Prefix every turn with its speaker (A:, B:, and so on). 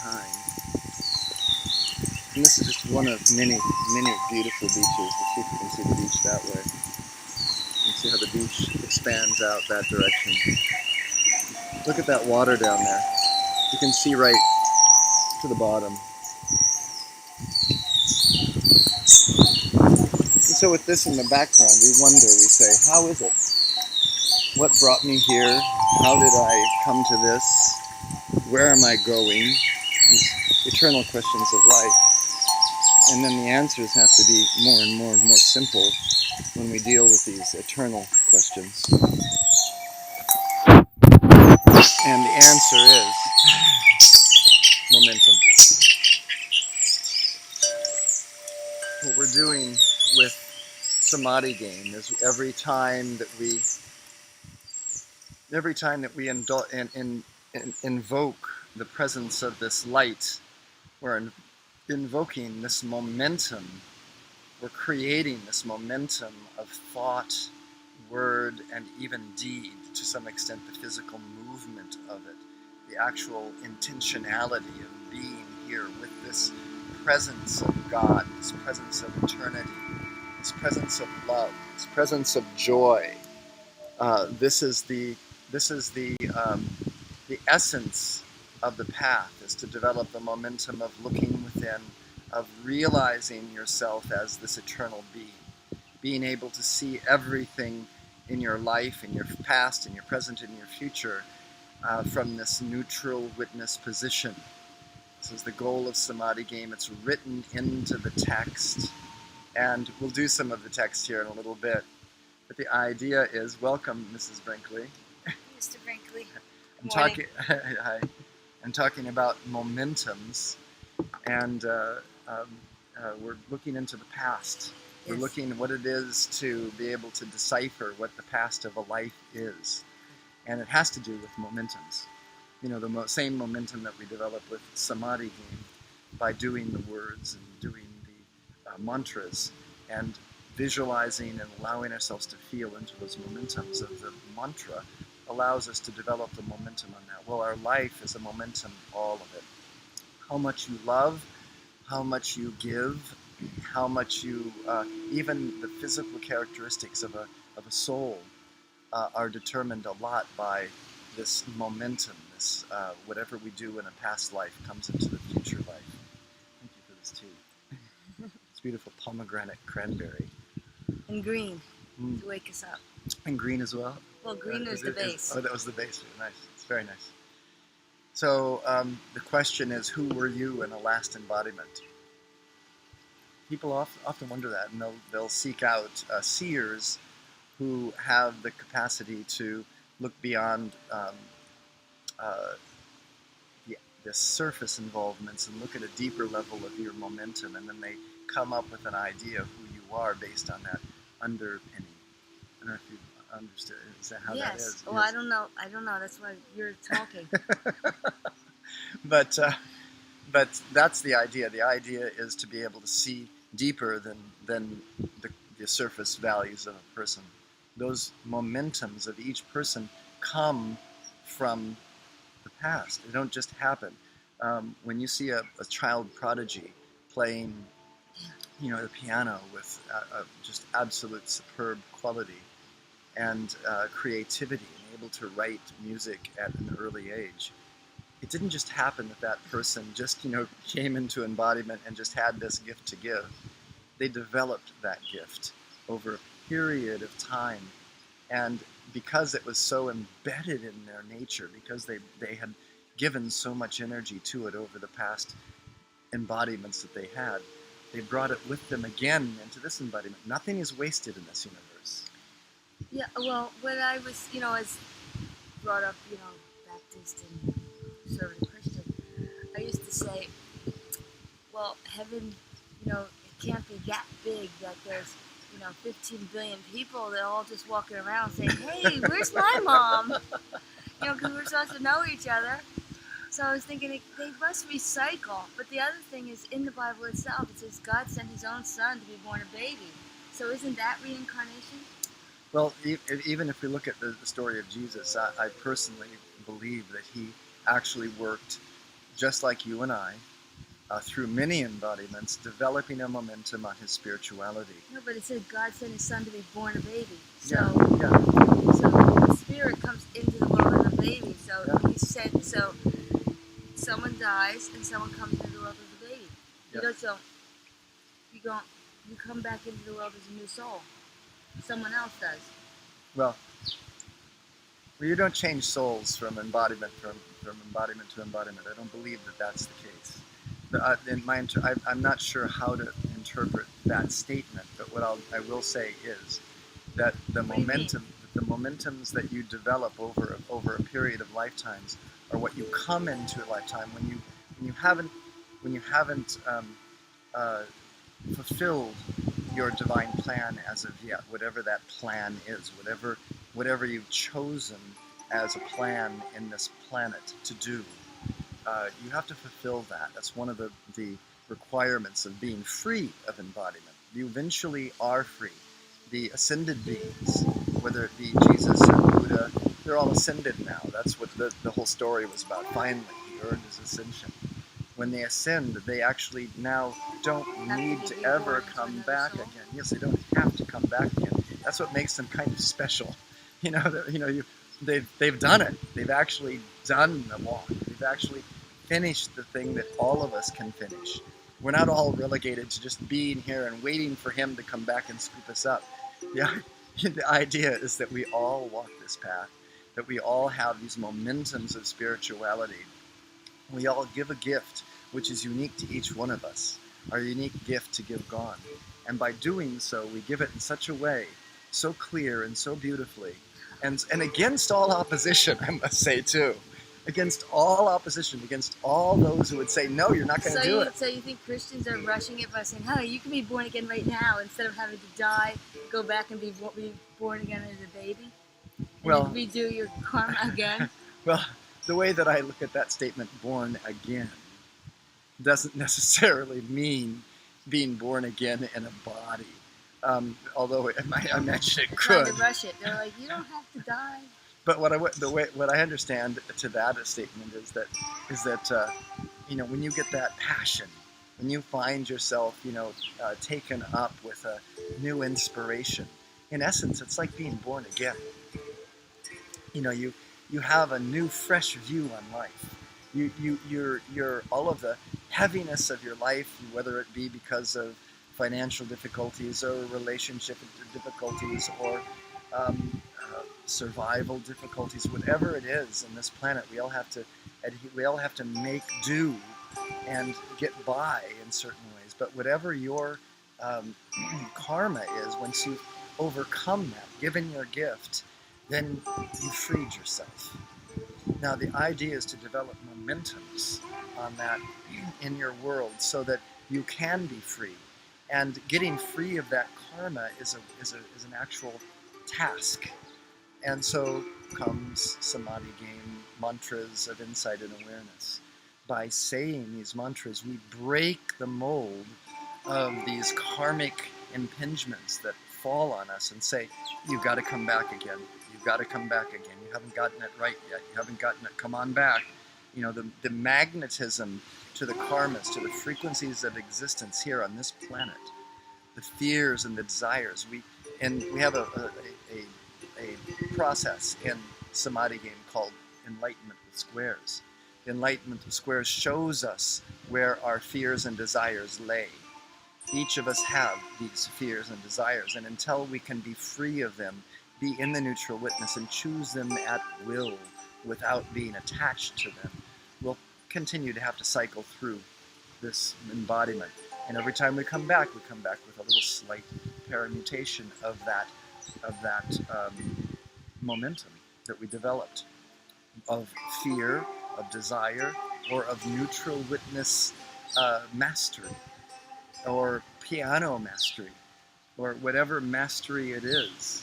A: behind. And this is just one of many, many beautiful beaches. Let's see if you can see the beach that way. You can see how the beach expands out that direction. Look at that water down there. You can see right to the bottom. And so with this in the background, we wonder, we say, how is it? What brought me here? How did I come to this? Where am I going? These eternal questions of life. And then the answers have to be more and more and more simple when we deal with these eternal questions. And the answer is momentum. What we're doing with Samadhi game is every time that we invoke the presence of this light, we're invoking this momentum. We're creating this momentum of thought, word, and even deed, to some extent the physical movement of it, the actual intentionality of being here with this presence of God, this presence of eternity, this presence of love, this presence of joy. This is the essence of the path, is to develop the momentum of looking within, of realizing yourself as this eternal being able to see everything in your life, in your past, in your present, in your future, from this neutral witness position. This is the goal of Samadhi game. It's written into the text, and we'll do some of the text here in a little bit. But the idea is, welcome, Mrs. Brinkley.
B: Mr. Brinkley.
A: I'm talking about momentums, and we're looking into the past. We're looking at what it is to be able to decipher what the past of a life is. And it has to do with momentums. You know, the same momentum that we develop with Samadhi game by doing the words and doing the mantras and visualizing and allowing ourselves to feel into those momentums of the mantra allows us to develop the momentum on that. Well, our life is a momentum, all of it. How much you love, how much you give, how much you, even the physical characteristics of a soul are determined a lot by this momentum, this whatever we do in a past life comes into the future life. Thank you for this tea. It's beautiful pomegranate cranberry.
B: And green, to wake us up.
A: And green as well?
B: Well, green was the base.
A: Oh, that was the base. Nice. It's very nice. So the question is, who were you in the last embodiment? People often wonder that, and they'll seek out seers who have the capacity to look beyond the surface involvements and look at a deeper level of your momentum, and then they come up with an idea of who you are based on that underpinning. I don't know if you understood. Is that how that is?
B: Well, yes. I don't know. That's why you're talking.
A: But that's the idea. The idea is to be able to see deeper than the surface values of a person. Those momentums of each person come from the past. They don't just happen. When you see a child prodigy playing, the piano with just absolute superb quality and creativity, and able to write music at an early age, it didn't just happen that person just came into embodiment and just had this gift to give. They developed that gift over a period of time, and because it was so embedded in their nature, because they had given so much energy to it over the past embodiments that they had, they brought it with them again into this embodiment. Nothing is wasted in this universe.
B: Yeah, well, when I was, as brought up, Baptist and conservative Christian, I used to say, well, heaven, it can't be that big that there's, 15 billion people that all just walking around saying, hey, where's my mom? Because we're supposed to know each other. So I was thinking they must recycle. But the other thing is, in the Bible itself, it says God sent his own son to be born a baby. So isn't that reincarnation?
A: Well, even if we look at the story of Jesus, I personally believe that he actually worked just like you and I, through many embodiments, developing a momentum on his spirituality.
B: No, but it said God sent his son to be born a baby. So,
A: Yeah, yeah,
B: so the spirit comes into the world as a baby. So
A: Yeah.
B: he said, so someone dies and someone comes into the world as a baby.
A: Yeah.
B: You know, so you come back into the world as a new soul. Someone else does.
A: Well, you don't change souls from embodiment to embodiment. I don't believe that that's the case. I'm not sure how to interpret that statement, but what I will say is that the
B: What do you mean?
A: momentums that you develop over a period of lifetimes are what you come into a lifetime when you haven't uh, fulfilled your divine plan as of yet, whatever that plan is, whatever you've chosen as a plan in this planet to do. You have to fulfill that. That's one of the requirements of being free of embodiment. You eventually are free. The ascended beings, whether it be Jesus or Buddha, they're all ascended now. That's what the whole story was about. Finally, he earned his ascension. When they ascend, they actually now don't need to ever come back again. Yes, they don't have to come back again. That's what makes them kind of special. They've done it. They've actually done the walk. They've actually finished the thing that all of us can finish. We're not all relegated to just being here and waiting for him to come back and scoop us up. The idea is that we all walk this path, that we all have these momentums of spirituality. We all give a gift which is unique to each one of us, our unique gift to give God. And by doing so, we give it in such a way, so clear and so beautifully, and against all opposition, I must say too. Against all opposition, against all those who would say, no, you're not going to do it.
B: So you think Christians are rushing it by saying, hey, you can be born again right now instead of having to die, go back and be born again as a baby? And
A: Well,
B: then redo your karma again?
A: Well, the way that I look at that statement, born again, doesn't necessarily mean being born again in a body. Although I mentioned it
B: Trying
A: could.
B: to rush it. They're like, you don't have to die.
A: But what I understand to that statement is that when you get that passion, when you find yourself taken up with a new inspiration, in essence, it's like being born again. You have a new, fresh view on life. You're all of the heaviness of your life, whether it be because of financial difficulties or relationship difficulties or survival difficulties, whatever it is in this planet, we all have to make do and get by in certain ways. But whatever your karma is, once you've overcome that, given your gift, then you freed yourself. Now the idea is to develop momentums on that in your world so that you can be free. And getting free of that karma is an actual task. And so comes samadhi game, mantras of insight and awareness. By saying these mantras, we break the mold of these karmic impingements that fall on us and say, you've got to come back again. You've got to come back again. You haven't gotten it right yet. You haven't gotten it. Come on back. The magnetism to the karmas, to the frequencies of existence here on this planet, the fears and the desires. We have a process in samadhi game called enlightenment with squares. The enlightenment with squares shows us where our fears and desires lay. Each of us have these fears and desires, and until we can be free of them, be in the neutral witness and choose them at will without being attached to them, we'll continue to have to cycle through this embodiment. And every time we come back with a little slight paramutation of that momentum that we developed of fear, of desire, or of neutral witness mastery, or piano mastery, or whatever mastery it is.